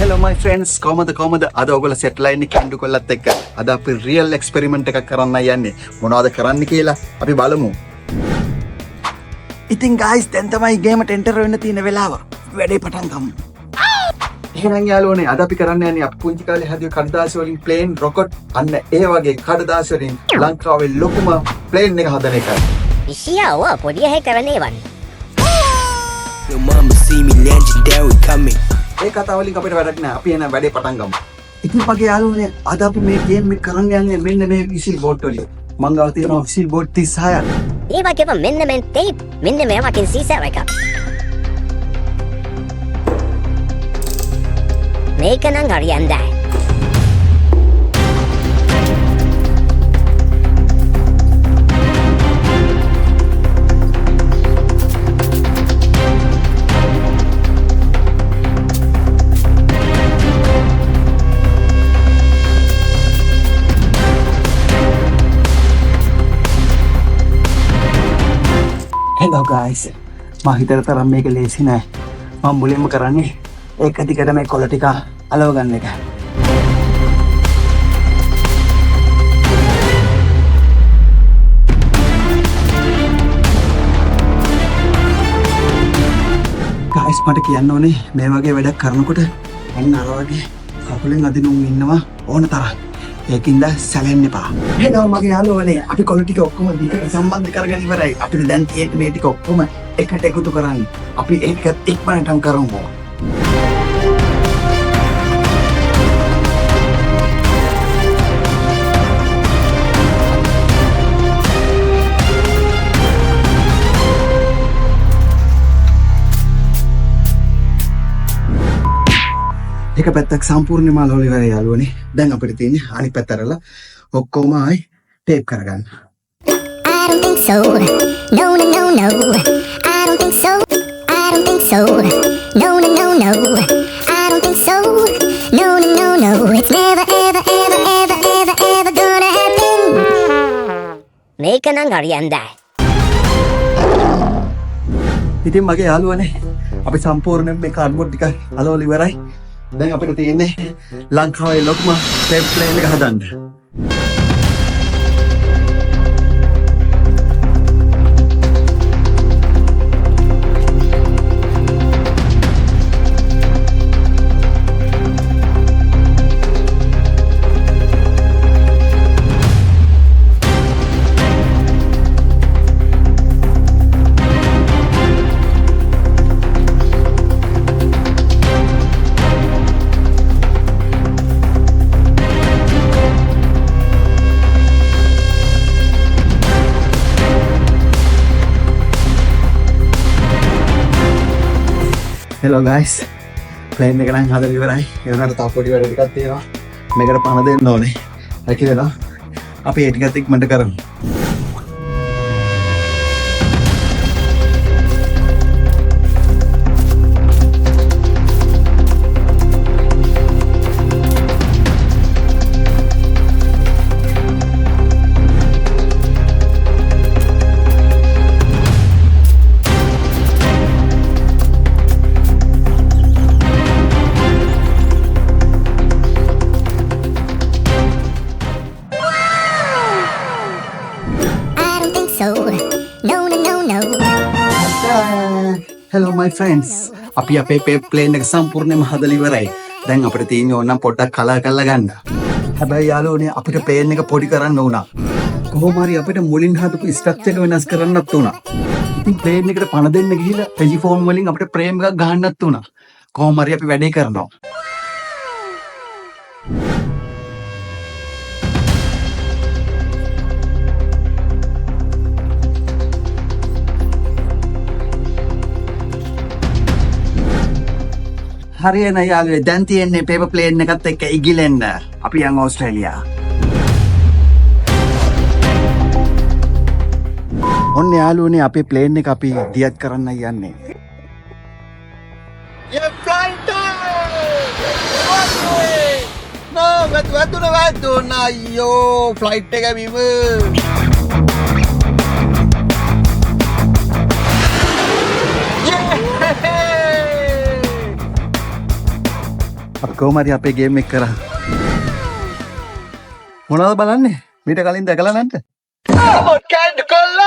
Hello my friends, කොහමද අද ඔයගොල්ලෝ සෙට්ලයින් එක කැන්ඩු කොල්ලත් එක්ක අද අපි රියල් එක්ස්පෙරිමන්ට් එකක් කරන්න යන්නේ. මොනවද කරන්න කියලා අපි බලමු. ඉතින් guys දැන් තමයි ගේම් එකට එන්ටර් වෙන්න තියෙන වෙලාව. වැඩේ පටන් ගමු. එහෙනම් යාළුවනේ අද අපි කරන්න යන්නේ අපි පුංචි කාලේ හදිව කඩදාසි වලින් ප්ලේන් රොකට් අන්න ඒ වගේ කඩදාසි වලින් ලංකාවේ ලොකුම ප්ලේන් එක හදන එකයි. ඉෂියාව පොඩි ඇහැ කරන්නේ වань. Your mama see me legendary coming. ඒ කතාව වලින් අපිට වැඩක් නැහැ. අපි එන වැඩේ පටන් ගමු. ඉතින් මගේ යාළුවනේ අද අපි මේ ගේම් එක කරන්න යන්නේ මෙන්න මේ විසිල් බෝඩ් වලින්. මං ගාව තියෙනවා විසිල් බෝඩ් 36ක්. ඒ වගේම මෙන්න මේ ටේප් මෙන්න මේ වගේ සීසර් එකක්. මේක නම් හරියන්නේ. Hello guys. මම හිතන තරම් මේක ලේසි නෑ. මම මුලින්ම කරන්නේ ඒක දිගට මේ කොළ ටික අලව ගන්න එක. guys මට කියන්න ඕනේ මේ වගේ වැඩක් කරනකොට අන්න අර වගේ කකුලෙන් අදිනුම් ඉන්නවා ඕන තරම්. ඒකින්ද සැලෙන්න එපා. හෙලෝ මගේ යාළුවනේ අපි කොළ ටික ඔක්කොම දිගට සම්බන්ධ කරගෙන ඉවරයි. අපිට දැන් තියෙන මේ ටික ඔක්කොම එකට එකතු කරන්න. අපි ඒක ඉක්මනටම කරමු. එක පැත්තක් සම්පූර්ණයෙන්ම අලවල ඉවරයි යාළුවනේ. දැන් අපිට තියෙන්නේ අනිත් පැත්ත අරලා ඔක්කොම ආයි ටේප් කරගන්න. I don't think so. No, no, no, no. I don't think so. I don't think so. No, no, no, no. I don't think so. No, no, no, no. It's never, ever, ever, ever, ever, ever gonna happen. මේක නම් හරියන්නේ. ඉතින් මගේ යාළුවනේ අපි සම්පූර්ණයෙන් මේ cardboard ටික අලවල ඉවරයි. දැන් අපිට තියෙන්නේ ලංකාවේ ලොකුම ටේප් ප්ලේන් එක හදන්න. Hello guys. ප්ලේන් එක නම් හදලා ඉවරයි. ඒ වුණාට තව පොඩි වැඩ ටිකක් තියෙනවා. මේකට පණ දෙන්න ඕනේ. හැකි වෙනවා. අපි ඒ ටිකත් ඉක්මනට කරමු. So, no, no, no, no. Hello my friends. අපි අපේ ප්ලේන් එක සම්පූර්ණයෙන්ම හදලා ඉවරයි. දැන් අපිට තියෙන්නේ ඕනම් පොඩ්ඩක් කලර් කරලා ගන්න. හැබැයි යාළුවනේ අපිට ප්ලේන් එක පොඩි කරන්න උනා. කොහොම හරි අපිට මුලින් හදපු ස්ට්‍රක්චර් එක වෙනස් කරන්නත් උනා. ඉතින් ප්ලේන් එකට පණ දෙන්න ගිහිල්ලා ටෙලිෆෝන් වලින් අපිට ප්‍රේම් එකක් ගහන්නත් උනා. කොහොම හරි අපි වැඩේ කරනවා. හරියන යාළුවේ දැන් තියෙන්නේ පේපර් ප්ලේන් එකත් එක්ක ඉගිලෙන්න. අපි යන් ඕස්ට්‍රේලියා. ඔන්න යාළුවනේ අපේ ප්ලේන් එක අපි දියත් කරන්න යන්නේ. Yeah, flight time! No, වැදුන අයියෝ ෆ්ලයිට් එක බිම. අපි කොහොම හරි අපේ ගේම් එක කරා. මොනවද බලන්නේ? මීට කලින් දැකලා නැද්ද? කැඩ් කොල්ලා